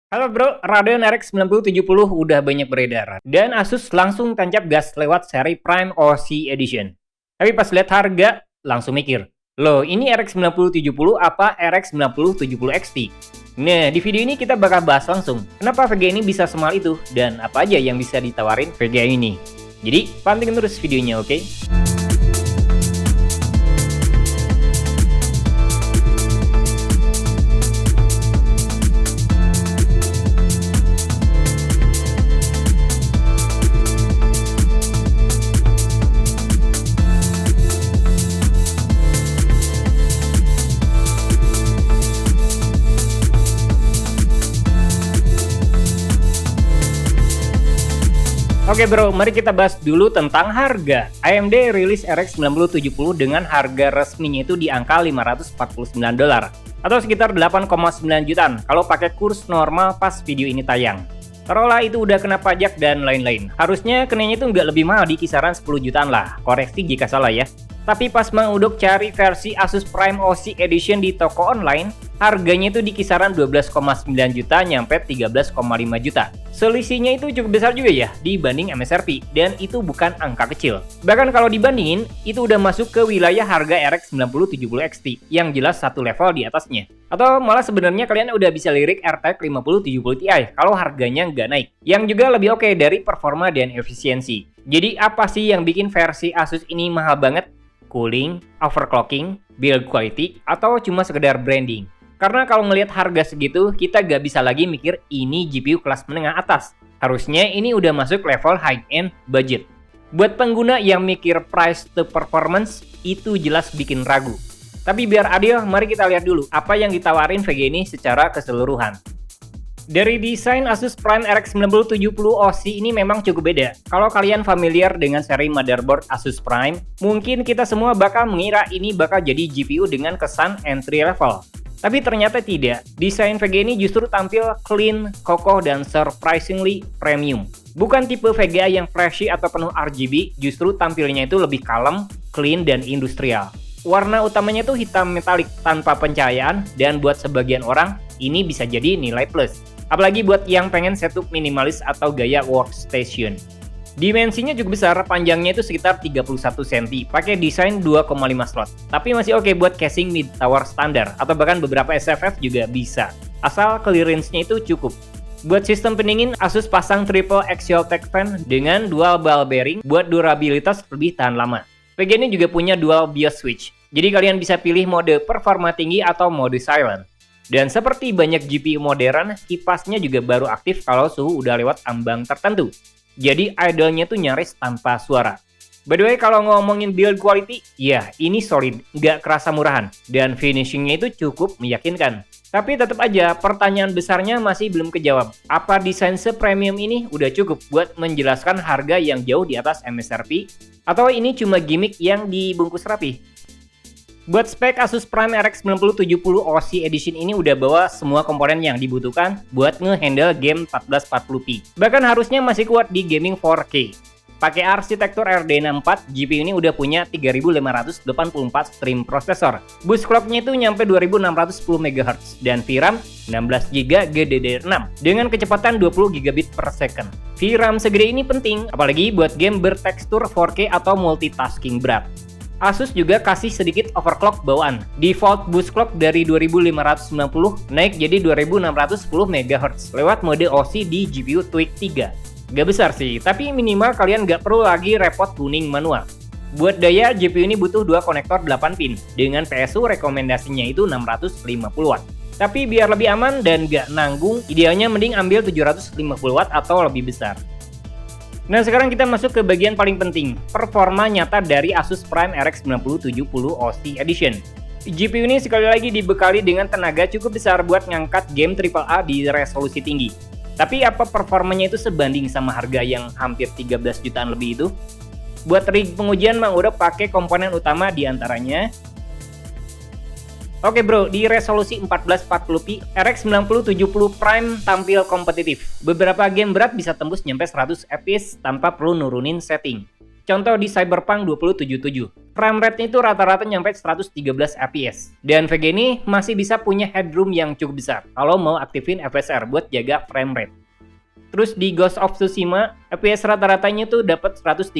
Halo bro, Radeon RX 9070 udah banyak beredar. Dan Asus langsung tancap gas lewat seri Prime OC Edition. Tapi pas lihat harga, langsung mikir, loh ini RX 9070 apa RX 9070 XT? Nah, di video ini kita bakal bahas langsung, kenapa VGA ini bisa semahal itu, dan apa aja yang bisa ditawarin VGA ini. Jadi, pantengin terus videonya, oke? Oke bro, mari kita bahas dulu tentang harga. AMD rilis RX 9070 dengan harga resminya itu di angka $549 atau sekitar 8,9 jutaan kalau pakai kurs normal pas video ini tayang. Taruhlah itu udah kena pajak dan lain-lain. Harusnya kenanya itu nggak lebih mahal di kisaran 10 jutaan lah. Koreksi jika salah ya. Tapi pas Mang Udok cari versi Asus Prime OC Edition di toko online, harganya itu di kisaran 12,9 juta nyampe 13,5 juta. Selisihnya itu cukup besar juga ya dibanding MSRP, dan itu bukan angka kecil. Bahkan kalau dibandingin, itu udah masuk ke wilayah harga RX 9070 XT, yang jelas satu level di atasnya. Atau malah sebenarnya kalian udah bisa lirik RTX 5070 Ti kalau harganya nggak naik, yang juga lebih oke dari performa dan efisiensi. Jadi apa sih yang bikin versi Asus ini mahal banget? Cooling, overclocking, build quality, atau cuma sekedar branding? Karena kalau ngelihat harga segitu, kita gak bisa lagi mikir ini GPU kelas menengah atas. Harusnya ini udah masuk level high-end budget. Buat pengguna yang mikir price to performance, itu jelas bikin ragu. Tapi biar adil, mari kita lihat dulu apa yang ditawarin VGA ini secara keseluruhan. Dari desain Asus Prime RX 9070 OC ini memang cukup beda. Kalau kalian familiar dengan seri motherboard Asus Prime, mungkin kita semua bakal mengira ini bakal jadi GPU dengan kesan entry level. Tapi ternyata tidak. Desain VGA ini justru tampil clean, kokoh, dan surprisingly premium. Bukan tipe VGA yang flashy atau penuh RGB, justru tampilnya itu lebih kalem, clean, dan industrial. Warna utamanya tuh hitam metalik tanpa pencahayaan, dan buat sebagian orang, ini bisa jadi nilai plus. Apalagi buat yang pengen setup minimalis atau gaya workstation. Dimensinya cukup besar, panjangnya itu sekitar 31 cm, pakai desain 2,5 slot. Tapi masih oke buat casing mid tower standar, atau bahkan beberapa SFF juga bisa. Asal clearance-nya itu cukup. Buat sistem pendingin, Asus pasang triple axial tech fan dengan dual ball bearing buat durabilitas lebih tahan lama. VGA ini juga punya dual BIOS switch, jadi kalian bisa pilih mode performa tinggi atau mode silent. Dan seperti banyak GPU modern, kipasnya juga baru aktif kalau suhu udah lewat ambang tertentu. Jadi idle-nya tuh nyaris tanpa suara. By the way, kalau ngomongin build quality, ya ini solid, nggak kerasa murahan. Dan finishingnya itu cukup meyakinkan. Tapi tetap aja, pertanyaan besarnya masih belum kejawab. Apa desain se-premium ini udah cukup buat menjelaskan harga yang jauh di atas MSRP? Atau ini cuma gimmick yang dibungkus rapi? Buat spek Asus Prime RX 9070 OC Edition ini udah bawa semua komponen yang dibutuhkan buat ngehandle game 1440p. Bahkan harusnya masih kuat di gaming 4K. Pakai arsitektur RDNA 4, GPU ini udah punya 3584 stream processor. Boost clock-nya itu nyampe 2610 MHz dan VRAM 16GB GDDR6 dengan kecepatan 20 GB per second. VRAM segede ini penting, apalagi buat game bertekstur 4K atau multitasking berat. Asus juga kasih sedikit overclock bawaan. Default boost clock dari 2590 naik jadi 2610 MHz lewat mode OC di GPU Tweak 3. Gak besar sih, tapi minimal kalian gak perlu lagi repot tuning manual. Buat daya, GPU ini butuh 2 konektor 8 pin, dengan PSU rekomendasinya itu 650 watt. Tapi biar lebih aman dan gak nanggung, idealnya mending ambil 750 watt atau lebih besar. Nah sekarang kita masuk ke bagian paling penting, performa nyata dari Asus Prime RX 9070 OC Edition. GPU ini sekali lagi dibekali dengan tenaga cukup besar buat ngangkat game AAA di resolusi tinggi. Tapi apa performanya itu sebanding sama harga yang hampir 13 jutaan lebih itu? Buat rig pengujian Mang Udok pakai komponen utama diantaranya. Oke bro, di resolusi 1440p, RX 9070 Prime tampil kompetitif. Beberapa game berat bisa tembus nyampe 100 fps tanpa perlu nurunin setting. Contoh di Cyberpunk 2077. frame rate itu rata-rata nyampe 113 fps. Dan VGA ini masih bisa punya headroom yang cukup besar kalau mau aktifin FSR buat jaga frame rate. Terus di Ghost of Tsushima, FPS rata-ratanya tuh dapat 113.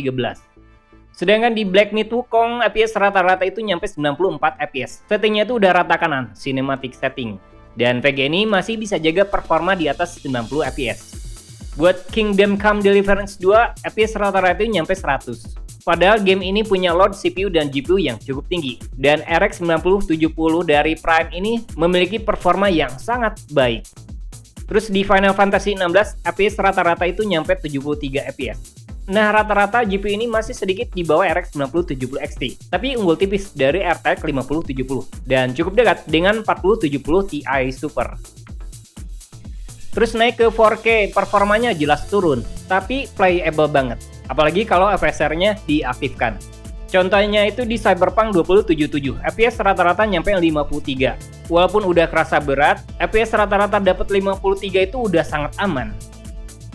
Sedangkan di Black Myth Wukong, FPS rata-rata itu nyampe 94 fps. Settingnya tuh udah rata kanan, cinematic setting. Dan VGA ini masih bisa jaga performa di atas 90 fps. Buat Kingdom Come Deliverance 2, FPS rata-rata itu nyampe 100. Padahal game ini punya load CPU dan GPU yang cukup tinggi. Dan RX 9070 dari Prime ini memiliki performa yang sangat baik. Terus di Final Fantasy 16, FPS rata-rata itu nyampe 73 fps. Nah, rata-rata GPU ini masih sedikit di bawah RX 9070 XT, tapi unggul tipis dari RTX 5070 dan cukup dekat dengan 4070 Ti Super. Terus naik ke 4K, performanya jelas turun, tapi playable banget. Apalagi kalau FSR-nya diaktifkan. Contohnya itu di Cyberpunk 2077, FPS rata-rata nyampe 53. Walaupun udah kerasa berat, FPS rata-rata dapat 53 itu udah sangat aman.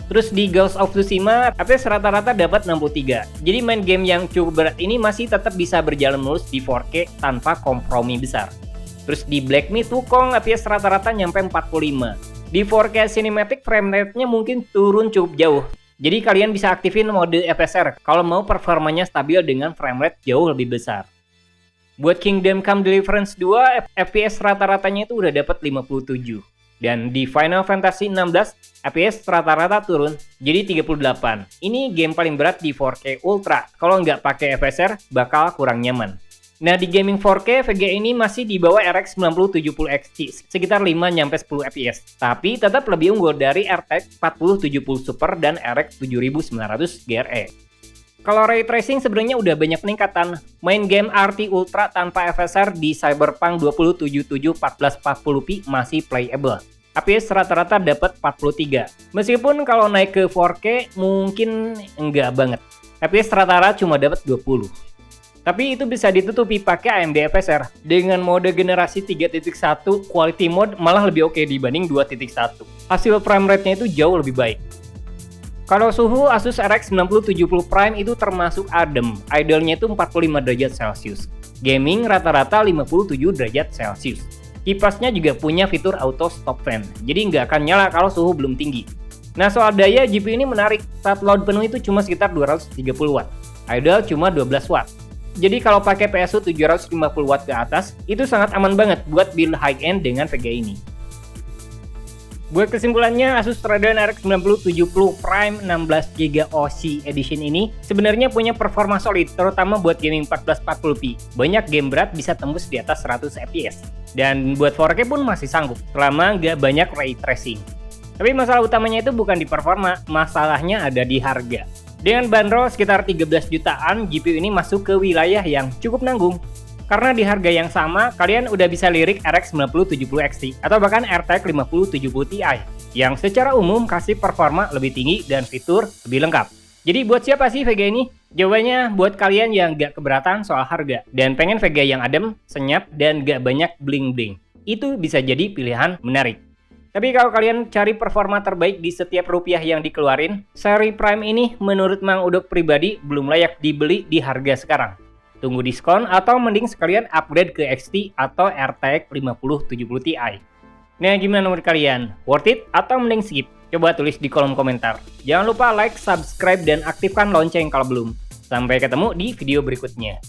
Terus di Ghost of Tsushima, FPS rata-rata dapat 63. Jadi main game yang cukup berat ini masih tetap bisa berjalan mulus di 4K tanpa kompromi besar. Terus di Black Myth Wukong, FPS rata-rata nyampe 45. Di 4K cinematic frame rate-nya mungkin turun cukup jauh. Jadi kalian bisa aktifin mode FSR kalau mau performanya stabil dengan frame rate jauh lebih besar. Buat Kingdom Come Deliverance 2, FPS rata-ratanya itu udah dapat 57. Dan di Final Fantasy 16, FPS rata-rata turun jadi 38. Ini game paling berat di 4K Ultra. Kalau nggak pakai FSR, bakal kurang nyaman. Nah, di gaming 4K, VGA ini masih di bawah RX 9070 XT, sekitar 5-10 fps. Tapi tetap lebih unggul dari RTX 4070 Super dan RX 7900 GRE. Kalau ray tracing sebenarnya udah banyak peningkatan. Main game RT Ultra tanpa FSR di Cyberpunk 2077 1440p masih playable. FPS rata-rata dapat 43. Meskipun kalau naik ke 4K mungkin enggak banget. FPS rata-rata cuma dapat 20. Tapi itu bisa ditutupi pakai AMD FSR. Dengan mode generasi 3.1, quality mode malah lebih oke dibanding 2.1. Hasil frame rate-nya itu jauh lebih baik. Kalau suhu, Asus RX 9070 Prime itu termasuk adem. Idle-nya itu 45 derajat Celcius. Gaming rata-rata 57 derajat Celcius. Kipasnya juga punya fitur auto stop fan, jadi nggak akan nyala kalau suhu belum tinggi. Nah, soal daya, GPU ini menarik. Saat load penuh itu cuma sekitar 230 watt. Idle cuma 12 watt. Jadi kalau pakai PSU 750 watt ke atas, itu sangat aman banget buat build high-end dengan VGA ini. Buat kesimpulannya, Asus Radeon RX 9070 Prime 16GB OC Edition ini sebenarnya punya performa solid, terutama buat gaming 1440p. Banyak game berat bisa tembus di atas 100 fps. Dan buat 4K pun masih sanggup, selama nggak banyak ray tracing. Tapi masalah utamanya itu bukan di performa, masalahnya ada di harga. Dengan bandrol sekitar 13 jutaan, GPU ini masuk ke wilayah yang cukup nanggung. Karena di harga yang sama, kalian udah bisa lirik RX 9070 XT atau bahkan RTX 5070 Ti yang secara umum kasih performa lebih tinggi dan fitur lebih lengkap. Jadi buat siapa sih VGA ini? Jawabannya buat kalian yang gak keberatan soal harga dan pengen VGA yang adem, senyap, dan gak banyak bling-bling. Itu bisa jadi pilihan menarik. Tapi kalau kalian cari performa terbaik di setiap rupiah yang dikeluarin, seri Prime ini menurut Mang Udok pribadi belum layak dibeli di harga sekarang. Tunggu diskon atau mending sekalian upgrade ke XT atau RTX 5070 Ti. Nah, gimana menurut kalian? Worth it atau mending skip? Coba tulis di kolom komentar. Jangan lupa like, subscribe, dan aktifkan lonceng kalau belum. Sampai ketemu di video berikutnya.